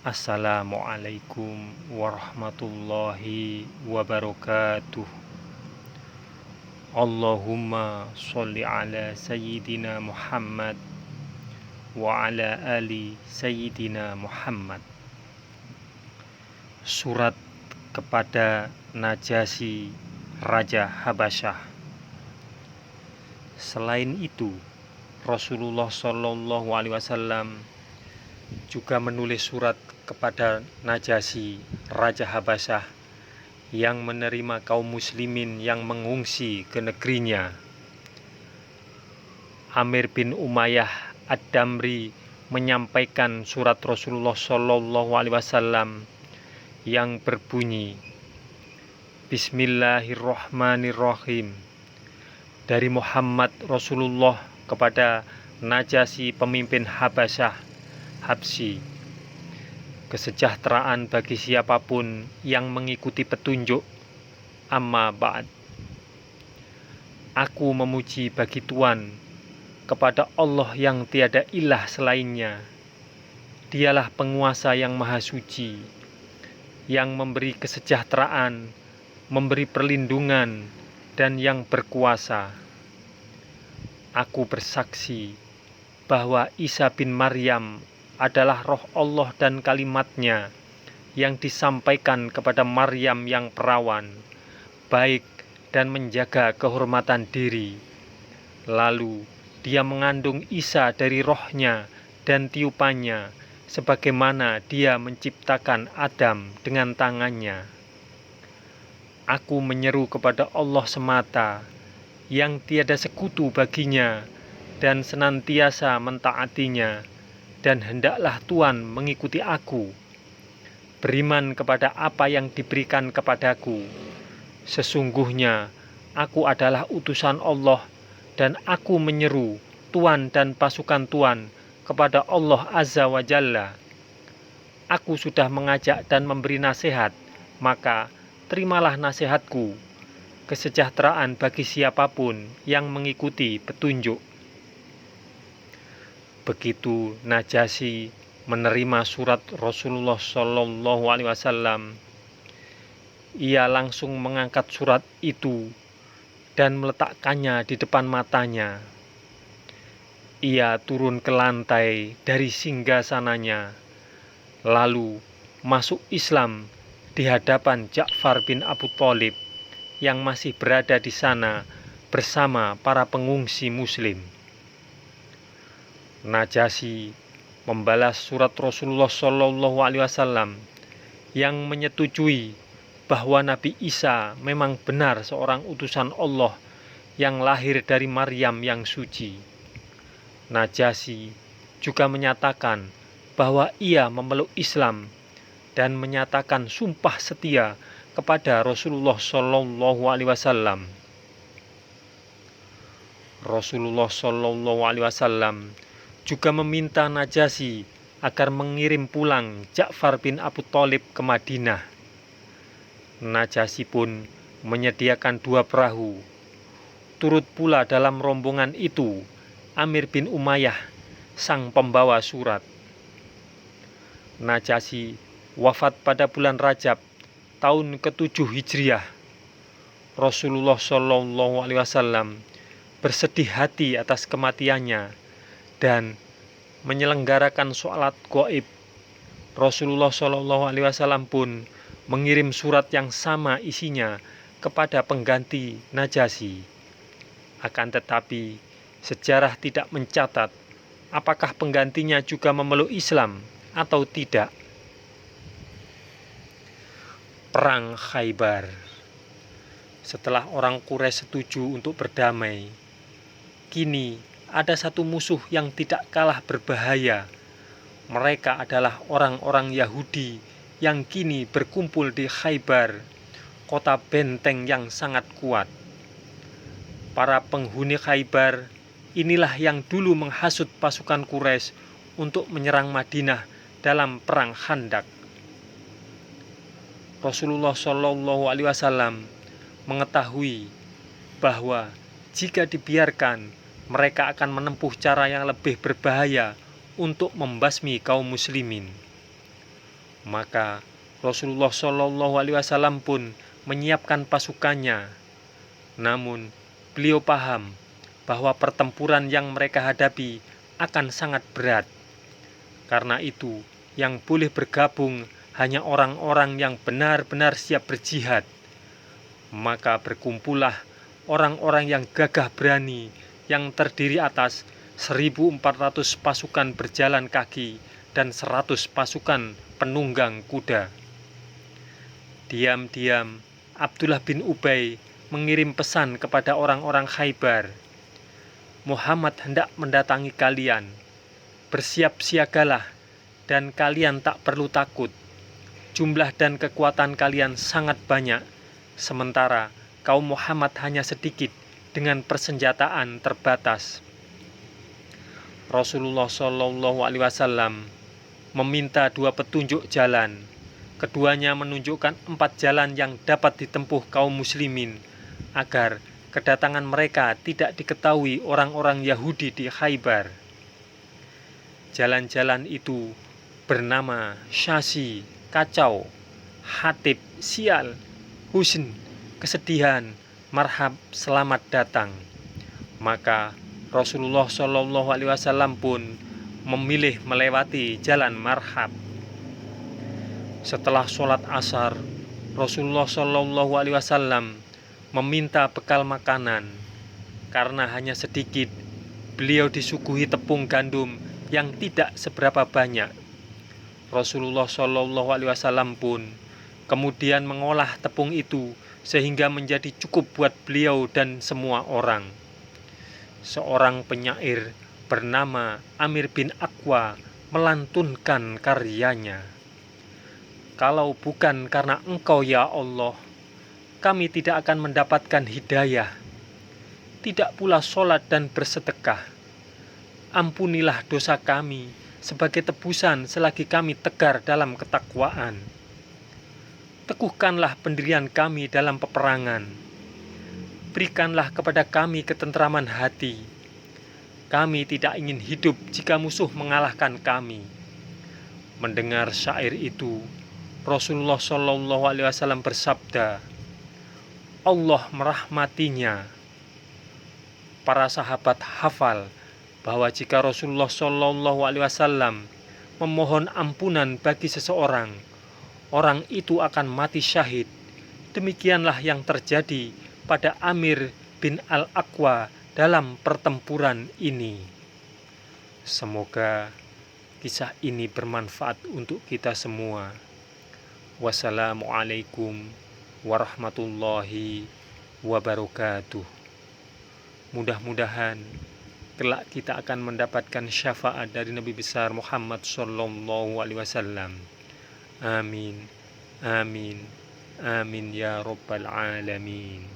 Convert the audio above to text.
Assalamualaikum warahmatullahi wabarakatuh. Allahumma sholli ala Sayyidina Muhammad wa ala ali Sayyidina Muhammad. Surat kepada Najasyi, Raja Habasyah. Selain itu, Rasulullah Shallallahu Alaihi Wasallam juga menulis surat kepada Najasyi, Raja Habasyah, yang menerima kaum muslimin yang mengungsi ke negerinya. Amir bin Umayyah Ad-Damri menyampaikan surat Rasulullah Shallallahu Alaihi Wasallam yang berbunyi, Bismillahirrahmanirrahim, dari Muhammad Rasulullah kepada Najasyi, pemimpin Habasyah Habsyi. Kesejahteraan bagi siapapun yang mengikuti petunjuk. Amma ba'd. Aku memuji bagi Tuhan, kepada Allah yang tiada ilah selainnya. Dialah penguasa yang maha suci, yang memberi kesejahteraan, memberi perlindungan, dan yang berkuasa. Aku bersaksi bahwa Isa bin Maryam adalah roh Allah dan kalimatnya yang disampaikan kepada Maryam yang perawan, baik dan menjaga kehormatan diri. Lalu dia mengandung Isa dari rohnya dan tiupannya, sebagaimana dia menciptakan Adam dengan tangannya. Aku menyeru kepada Allah semata, yang tiada sekutu baginya, dan senantiasa mentaatinya, dan hendaklah Tuhan mengikuti aku, beriman kepada apa yang diberikan kepadaku. Sesungguhnya aku adalah utusan Allah, dan aku menyeru Tuhan dan pasukan Tuhan kepada Allah Azza wa Jalla. Aku sudah mengajak dan memberi nasihat, maka terimalah nasihatku. Kesejahteraan bagi siapapun yang mengikuti petunjuk. Begitu Najasyi menerima surat Rasulullah Shallallahu Alaihi Wasallam, ia langsung mengangkat surat itu dan meletakkannya di depan matanya. Ia turun ke lantai dari singgasananya, lalu masuk Islam di hadapan Ja'far bin Abu Thalib yang masih berada di sana bersama para pengungsi Muslim. Najasyi membalas surat Rasulullah Shallallahu Alaihi Wasallam yang menyetujui bahwa Nabi Isa memang benar seorang utusan Allah yang lahir dari Maryam yang suci. Najasyi juga menyatakan bahwa ia memeluk Islam dan menyatakan sumpah setia kepada Rasulullah Shallallahu Alaihi Wasallam. Rasulullah Shallallahu Alaihi Wasallam juga meminta Najasyi agar mengirim pulang Ja'far bin Abu Thalib ke Madinah. Najasyi pun menyediakan 2 perahu. Turut pula dalam rombongan itu Amir bin Umayyah, sang pembawa surat. Najasyi wafat pada bulan Rajab tahun ke-7 Hijriah. Rasulullah Shallallahu Alaihi Wasallam bersedih hati atas kematiannya dan menyelenggarakan sholat gaib. Rasulullah Shallallahu Alaihi Wasallam pun mengirim surat yang sama isinya kepada pengganti Najasyi. Akan tetapi sejarah tidak mencatat apakah penggantinya juga memeluk Islam atau tidak. Perang Khaybar. Setelah orang Quraisy setuju untuk berdamai, kini ada satu musuh yang tidak kalah berbahaya. Mereka adalah orang-orang Yahudi yang kini berkumpul di Khaybar, kota benteng yang sangat kuat. Para penghuni Khaybar inilah yang dulu menghasut pasukan Quraisy untuk menyerang Madinah dalam perang Khandaq. Rasulullah Shallallahu Alaihi Wasallam mengetahui bahwa jika dibiarkan, mereka akan menempuh cara yang lebih berbahaya untuk membasmi kaum muslimin. Maka Rasulullah Shallallahu Alaihi Wasallam pun menyiapkan pasukannya. Namun beliau paham bahwa pertempuran yang mereka hadapi akan sangat berat. Karena itu, yang boleh bergabung hanya orang-orang yang benar-benar siap berjihad. Maka berkumpullah orang-orang yang gagah berani yang terdiri atas 1.400 pasukan berjalan kaki dan 100 pasukan penunggang kuda. Diam-diam Abdullah bin Ubay mengirim pesan kepada orang-orang Khaybar. Muhammad hendak mendatangi kalian. Bersiap siagalah dan kalian tak perlu takut. Jumlah dan kekuatan kalian sangat banyak, sementara kaum Muhammad hanya sedikit dengan persenjataan terbatas. Rasulullah Shallallahu Alaihi Wasallam meminta 2 petunjuk jalan. Keduanya menunjukkan 4 jalan yang dapat ditempuh kaum muslimin agar kedatangan mereka tidak diketahui orang-orang Yahudi di Khaybar. Jalan-jalan itu bernama Syasi, kacau, Hatib, sial, Husn, kesedihan, Marhab, selamat datang. Maka Rasulullah Shallallahu Alaihi Wasallam pun memilih melewati jalan Marhab. Setelah sholat asar, Rasulullah Shallallahu Alaihi Wasallam meminta bekal makanan. Karena hanya sedikit, beliau disuguhi tepung gandum yang tidak seberapa banyak. Rasulullah Shallallahu Alaihi Wasallam pun kemudian mengolah tepung itu sehingga menjadi cukup buat beliau dan semua orang. Seorang penyair bernama Amir bin Aqwa melantunkan karyanya. Kalau bukan karena Engkau ya Allah, kami tidak akan mendapatkan hidayah, tidak pula sholat dan bersedekah. Ampunilah dosa kami sebagai tebusan selagi kami tegar dalam ketakwaan. Teguhkanlah pendirian kami dalam peperangan. Berikanlah kepada kami ketentraman hati. Kami tidak ingin hidup jika musuh mengalahkan kami. Mendengar syair itu, Rasulullah Shallallahu Alaihi Wasallam bersabda, Allah merahmatinya. Para sahabat hafal bahwa jika Rasulullah Shallallahu Alaihi Wasallam memohon ampunan bagi seseorang, orang itu akan mati syahid. Demikianlah yang terjadi pada Amir bin Al-Aqwa dalam pertempuran ini. Semoga kisah ini bermanfaat untuk kita semua. Wassalamualaikum warahmatullahi wabarakatuh. Mudah-mudahan kelak kita akan mendapatkan syafaat dari Nabi besar Muhammad Sallallahu Alaihi Wasallam. Amin, amin, amin ya Rabbal Alamin.